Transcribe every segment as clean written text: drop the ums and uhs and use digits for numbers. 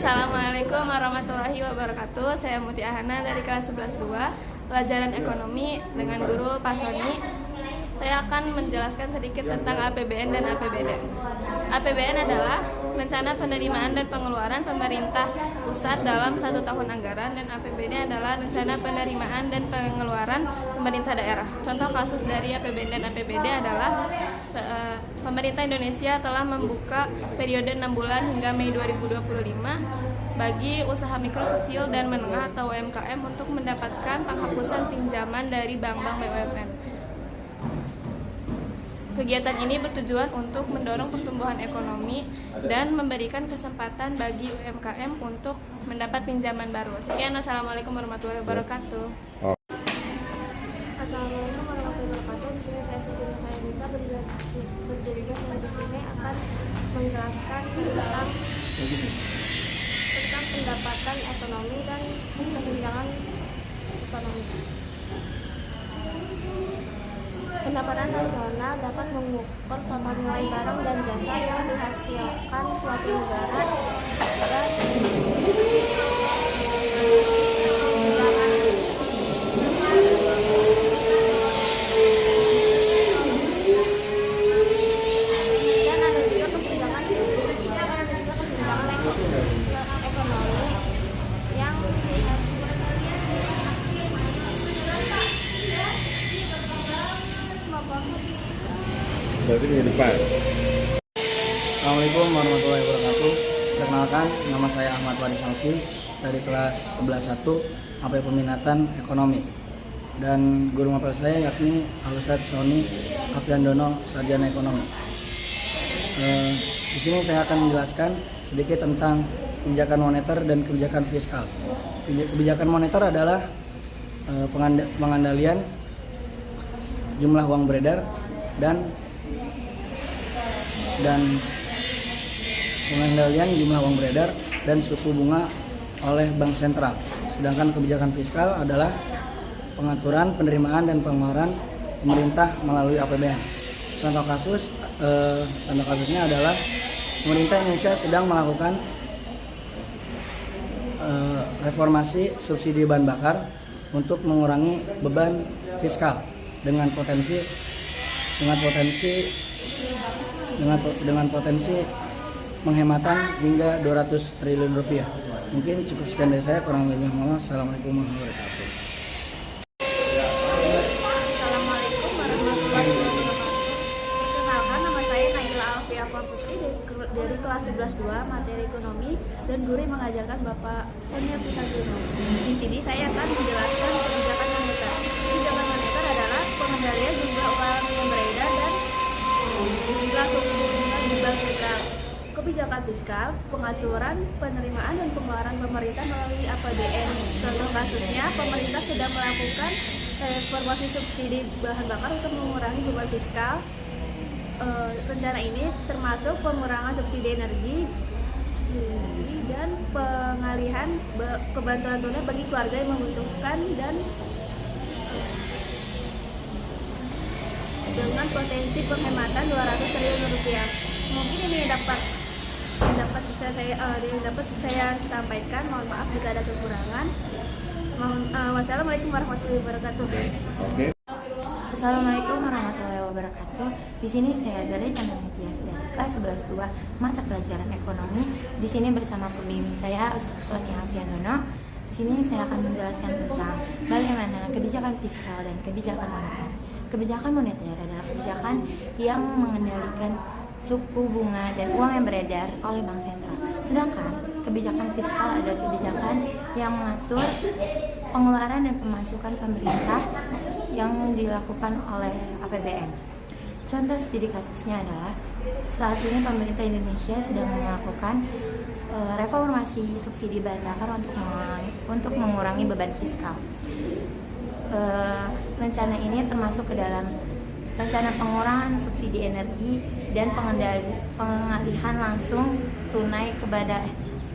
Assalamualaikum warahmatullahi wabarakatuh. Saya Muti Ahana dari kelas 11-2, pelajaran ekonomi dengan guru Pak Sony. Saya akan menjelaskan sedikit tentang APBN dan APBD. APBN adalah rencana penerimaan dan pengeluaran pemerintah pusat dalam 1 tahun anggaran, dan APBD adalah rencana penerimaan dan pengeluaran pemerintah daerah. Contoh kasus dari APBN dan APBD adalah pemerintah Indonesia telah membuka periode 6 bulan hingga Mei 2025 bagi usaha mikro, kecil, dan menengah atau UMKM untuk mendapatkan penghapusan pinjaman dari bank-bank BUMN. Kegiatan ini bertujuan untuk mendorong pertumbuhan ekonomi dan memberikan kesempatan bagi UMKM untuk mendapat pinjaman baru. Sekian, Assalamualaikum warahmatullahi wabarakatuh. Assalamualaikum warahmatullahi wabarakatuh. Di sini saya Suci Nurhayatisa bertugas saya di sini akan menjelaskan tentang pendapatan ekonomi dan kesenjangan ekonomi. Pendapatan nasional dapat mengukur total nilai barang dan jasa yang dihasilkan suatu negara dan ada juga kesenjangan ekonomi yang Berarti di depan. Assalamualaikum warahmatullahi wabarakatuh. Perkenalkan, nama saya Ahmad Wadi Salfi dari kelas 11-1 AP Peminatan Ekonomi. Dan guru mapel saya yakni Al-Ustadz Sony Afriandono, Sarjana Ekonomi. Di sini saya akan menjelaskan sedikit tentang kebijakan moneter dan kebijakan fiskal. Kebijakan moneter adalah pengandalian jumlah uang beredar dan pengendalian jumlah uang beredar dan suku bunga oleh bank sentral. Sedangkan kebijakan fiskal adalah pengaturan penerimaan dan pengeluaran pemerintah melalui APBN. Contoh kasusnya adalah pemerintah Indonesia sedang melakukan reformasi subsidi bahan bakar untuk mengurangi beban fiskal dengan potensi penghematan hingga 200 triliun rupiah. Mungkin cukup sekian dari saya, kurang lebihnya mohon maaf. Assalamualaikum warahmatullahi wabarakatuh. Assalamualaikum warahmatullahi wabarakatuh. Perkenalkan, nama saya Naila Alfia Putri dari kelas 11-2 materi ekonomi, dan guru yang mengajarkan Bapak Sonia Pitaguno. Di sini saya akan menjelaskan kebijakan moneter. Kebijakan moneter adalah pengendalian jumlah uang yang beredar dan jumlah suku bunga di bank sentral. Kebijakan fiskal, pengaturan penerimaan dan pengeluaran pemerintah melalui APBN. Contoh kasusnya, pemerintah sedang melakukan reformasi subsidi bahan bakar untuk mengurangi beban fiskal. Rencana ini termasuk pengurangan subsidi energi dan pengalihan kebantuan tunai bagi keluarga yang membutuhkan, dan dengan potensi penghematan 200 triliun rupiah. Mungkin ini dapat saya sampaikan. Mohon maaf jika ada kekurangan. Wassalamualaikum warahmatullahi wabarakatuh. Oke. Assalamualaikum warahmatullahi wabarakatuh. Di sini saya Azali Chandranitias dari kelas 11-2 mata pelajaran ekonomi. Di sini bersama pembimbing saya Ustadz Sonia Afriandono. Di sini saya akan menjelaskan tentang bagaimana kebijakan fiskal dan kebijakan moneter. Kebijakan moneter adalah kebijakan yang mengendalikan suku bunga dan uang yang beredar oleh bank sentral. Sedangkan kebijakan fiskal adalah kebijakan yang mengatur pengeluaran dan pemasukan pemerintah yang dilakukan oleh APBN. Contoh studi kasusnya adalah saat ini pemerintah Indonesia sedang melakukan reformasi subsidi bahan bakar untuk mengurangi beban fiskal. Rencana ini termasuk ke dalam rencana pengurangan subsidi energi dan pengalihan langsung tunai kepada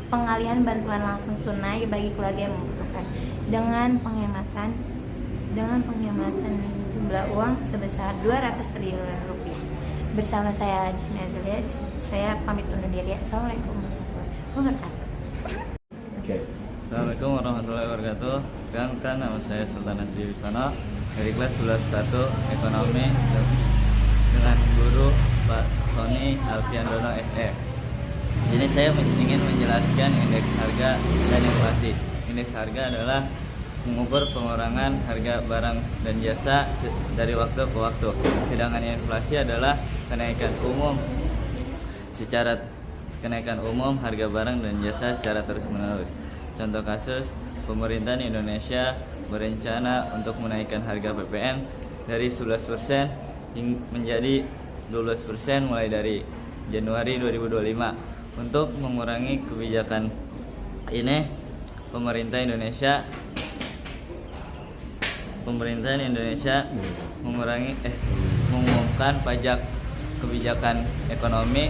pengalihan bantuan langsung tunai bagi keluarga yang membutuhkan dengan penghematan jumlah uang sebesar 200 triliun rupiah. Bersama saya di sini Azalia, saya pamit undur diri. Assalamualaikum warahmatullahi wabarakatuh. wabarakatuh. Perkenalkan, nama saya Sultan Hasbi Wisono dari kelas 11 Ekonomi dengan guru Pak Sony Alfiandono SE. Jadi saya ingin menjelaskan indeks harga dan inflasi. Indeks harga adalah mengukur pengurangan harga barang dan jasa dari waktu ke waktu. Sedangkan inflasi adalah kenaikan umum harga barang dan jasa secara terus-menerus. Contoh kasus, pemerintahan Indonesia berencana untuk menaikkan harga PPN dari 11% menjadi 12% mulai dari Januari 2025. Untuk mengurangi kebijakan ini, pemerintahan Indonesia mengumumkan pajak kebijakan ekonomi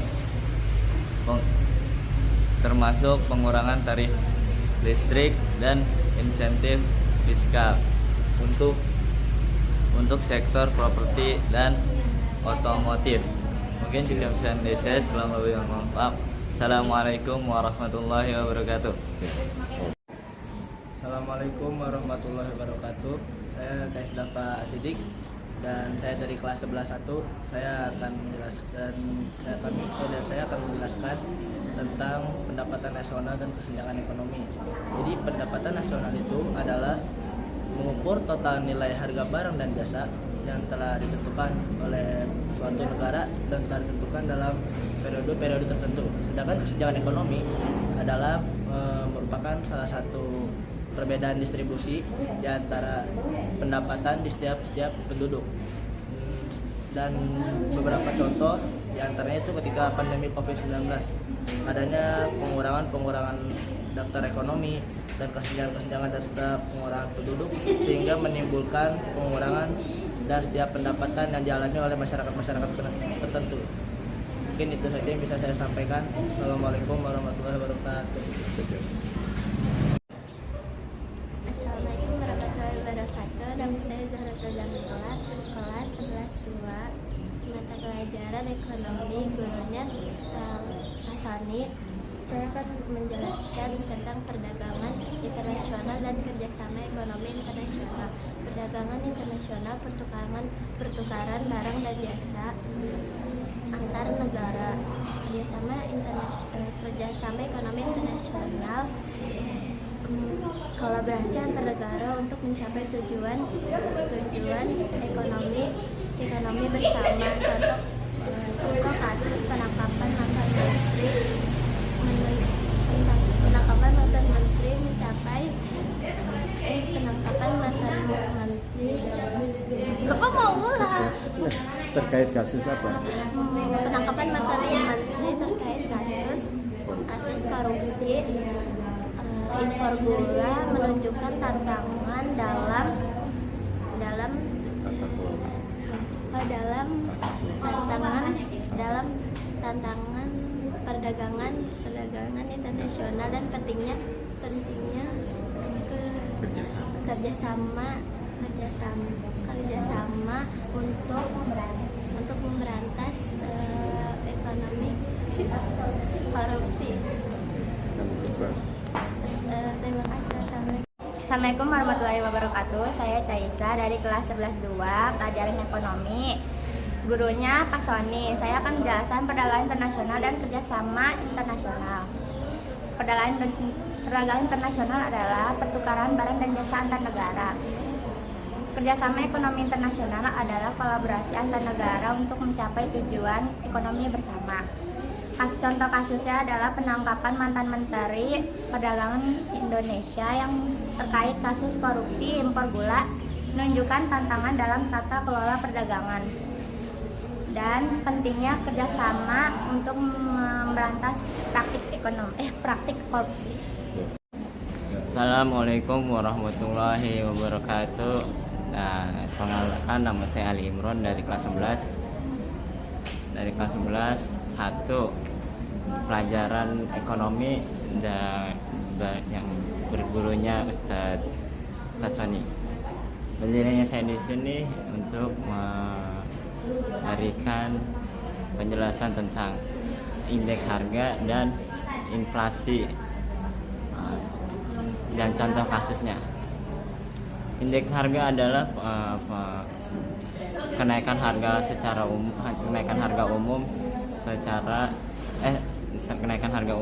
termasuk pengurangan tarif listrik dan insentif fiskal untuk sektor properti dan otomotif. Mungkin cukup sekian dari saya. Kurang lebih mohon maaf. Assalamualaikum warahmatullahi wabarakatuh. Assalamualaikum warahmatullahi wabarakatuh. Saya Kais Dafa Asidik dan saya dari kelas 11-1. Saya akan menjelaskan tentang pendapatan nasional dan kesenjangan ekonomi. Jadi pendapatan nasional itu adalah mengukur total nilai harga barang dan jasa yang telah ditentukan oleh suatu negara dan telah ditentukan dalam periode tertentu. Sedangkan kesenjangan ekonomi adalah merupakan salah satu perbedaan distribusi di antara pendapatan di setiap penduduk. Dan beberapa contoh di antaranya itu ketika pandemi COVID-19, adanya pengurangan daftar ekonomi dan kesenjangan dan setiap pengurangan penduduk sehingga menimbulkan pengurangan dan setiap pendapatan yang dialami oleh masyarakat tertentu. Mungkin itu saja yang bisa saya sampaikan. Assalamualaikum warahmatullahi wabarakatuh. Assalamualaikum warahmatullahi wabarakatuh. Nama saya Zahratul Jamila, kelas 11-2, mata pelajaran ekonomi, gurunya Pak Sony. Saya akan menjelaskan tentang perdagangan internasional dan kerjasama ekonomi internasional. Perdagangan internasional, pertukaran barang dan jasa antar negara. Kerjasama ekonomi internasional, kolaborasi antar negara untuk mencapai tujuan ekonomi bersama. Contoh kasus penangkapan mantan menteri mencapai Bapak mau ulang. Terkait kasus apa? Penangkapan mantan menteri terkait kasus korupsi impor gula menunjukkan tantangan dalam tantangan perdagangan internasional dan pentingnya kerjasama untuk memberantas ekonomi korupsi. Terima kasih. Assalamualaikum warahmatullahi wabarakatuh. Saya Caisa dari kelas 11-2, pelajaran ekonomi. Gurunya Pak Sony. Saya akan menjelaskan perdagangan internasional dan kerjasama internasional. Perdagangan internasional adalah pertukaran barang dan jasa antar negara. Kerjasama ekonomi internasional adalah kolaborasi antar negara untuk mencapai tujuan ekonomi bersama. Contoh kasusnya adalah penangkapan mantan Menteri Perdagangan Indonesia yang terkait kasus korupsi impor gula, menunjukkan tantangan dalam tata kelola perdagangan dan pentingnya kerjasama untuk memberantas praktik korupsi. Assalamualaikum warahmatullahi wabarakatuh. Perkenalkan, nama saya Ali Imron dari kelas 11 1 pelajaran ekonomi dan yang bergurunya Ustadz Sony. Berdirinya saya di sini untuk memberikan penjelasan tentang indeks harga dan inflasi dan contoh kasusnya. Indeks harga adalah kenaikan harga umum secara kenaikan harga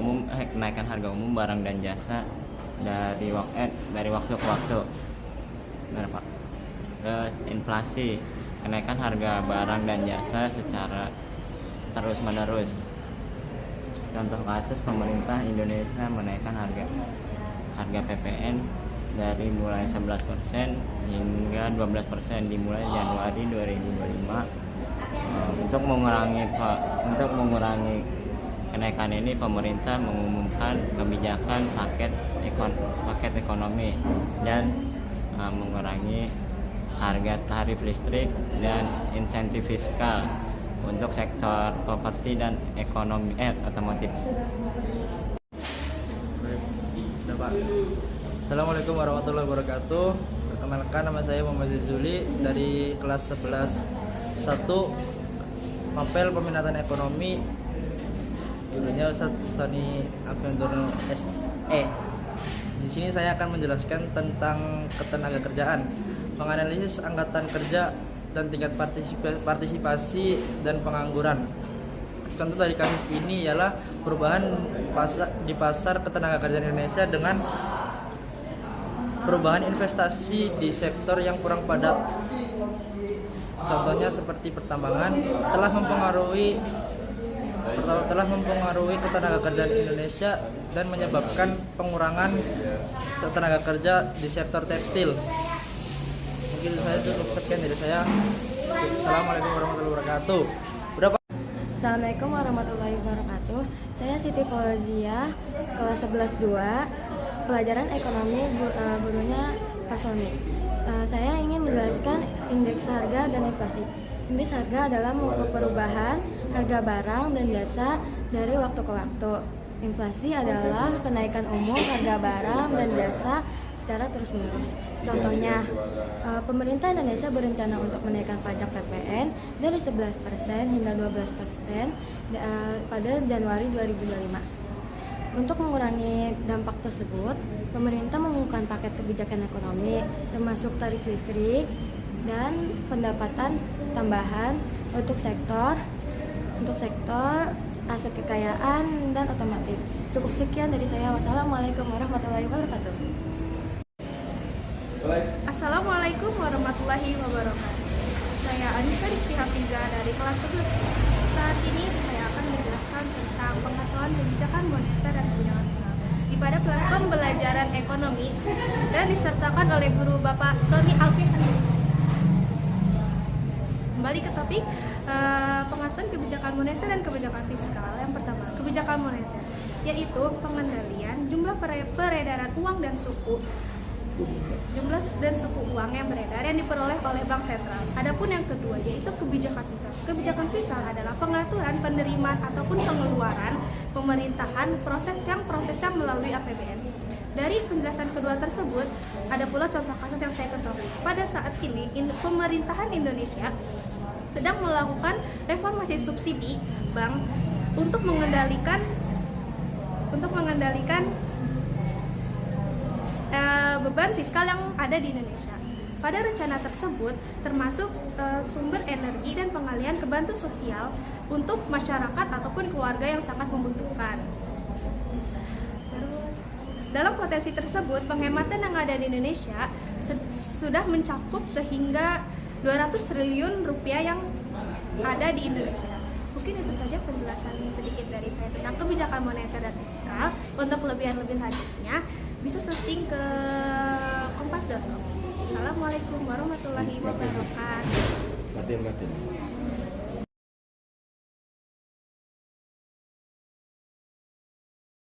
umum barang dan jasa dari waktu ke waktu. Inflasi, kenaikan harga barang dan jasa secara terus-menerus. Contoh kasus, pemerintah Indonesia menaikkan harga PPN dari mulai 11% hingga 12% dimulai Januari 2025. Untuk mengurangi kenaikan ini, pemerintah mengumumkan kebijakan paket ekonomi dan mengurangi harga tarif listrik dan insentif fiskal untuk sektor properti dan ekonomi otomotif. Assalamualaikum warahmatullahi wabarakatuh. Perkenalkan, nama saya Muhammad Zuli dari kelas 11 1 Mapel Peminatan Ekonomi. Gurunya Ustadz Sony Alfiandono SE. Di sini saya akan menjelaskan tentang ketenagakerjaan, menganalisis angkatan kerja dan tingkat partisipasi dan pengangguran. Contoh dari kasus ini ialah perubahan di pasar ketenagakerjaan Indonesia dengan perubahan investasi di sektor yang kurang padat. Contohnya seperti pertambangan telah mempengaruhi ketenagakerjaan Indonesia dan menyebabkan pengurangan tenaga kerja di sektor tekstil. Mungkin saya cukup sekian dari saya. Assalamualaikum warahmatullahi wabarakatuh. Assalamualaikum warahmatullahi wabarakatuh. Saya Siti Fauzia, kelas 11-2, pelajaran ekonomi, gurunya Pak Sony. Saya ingin menjelaskan indeks harga dan inflasi. Indeks harga adalah mengukur perubahan harga barang dan jasa dari waktu ke waktu. Inflasi adalah kenaikan umum harga barang dan jasa secara terus-menerus. Contohnya, pemerintah Indonesia berencana untuk menaikkan pajak PPN dari 11% hingga 12% pada Januari 2025. Untuk mengurangi dampak tersebut, pemerintah mengumumkan paket kebijakan ekonomi termasuk tarif listrik dan pendapatan tambahan untuk sektor aset kekayaan dan otomotif. Cukup sekian dari saya. Wassalamualaikum warahmatullahi wabarakatuh. Assalamualaikum warahmatullahi wabarakatuh. Saya Anissa Rizky Hafiza dari kelas 11. Saat ini saya akan menjelaskan tentang pengetahuan kebijakan moneter dan kebijakan fiskal di pada platform pembelajaran ekonomi dan disertakan oleh guru Bapak Sony Alfiandono. Kembali ke topik, pengetahuan kebijakan moneter dan kebijakan fiskal. Yang pertama, kebijakan moneter, yaitu pengendalian jumlah peredaran uang dan suku uang yang beredar yang diperoleh oleh bank sentral. Adapun yang kedua yaitu kebijakan fiskal. Kebijakan fiskal adalah pengaturan penerimaan ataupun pengeluaran pemerintahan prosesnya melalui APBN. Dari penjelasan kedua tersebut, ada pula contoh kasus yang saya ketahui. Pada saat ini, pemerintahan Indonesia sedang melakukan reformasi subsidi bank untuk mengendalikan beban fiskal yang ada di Indonesia. Pada rencana tersebut termasuk sumber energi dan pengalihan ke bantuan sosial untuk masyarakat ataupun keluarga yang sangat membutuhkan. Terus, dalam potensi tersebut, penghematan yang ada di Indonesia sudah mencakup sehingga 200 triliun rupiah yang ada di Indonesia. Mungkin itu saja penjelasan sedikit dari saya tentang kebijakan moneter dan fiskal. Untuk lebih lanjutnya bisa searching ke kompas.com. Assalamualaikum warahmatullahi wabarakatuh. Matin.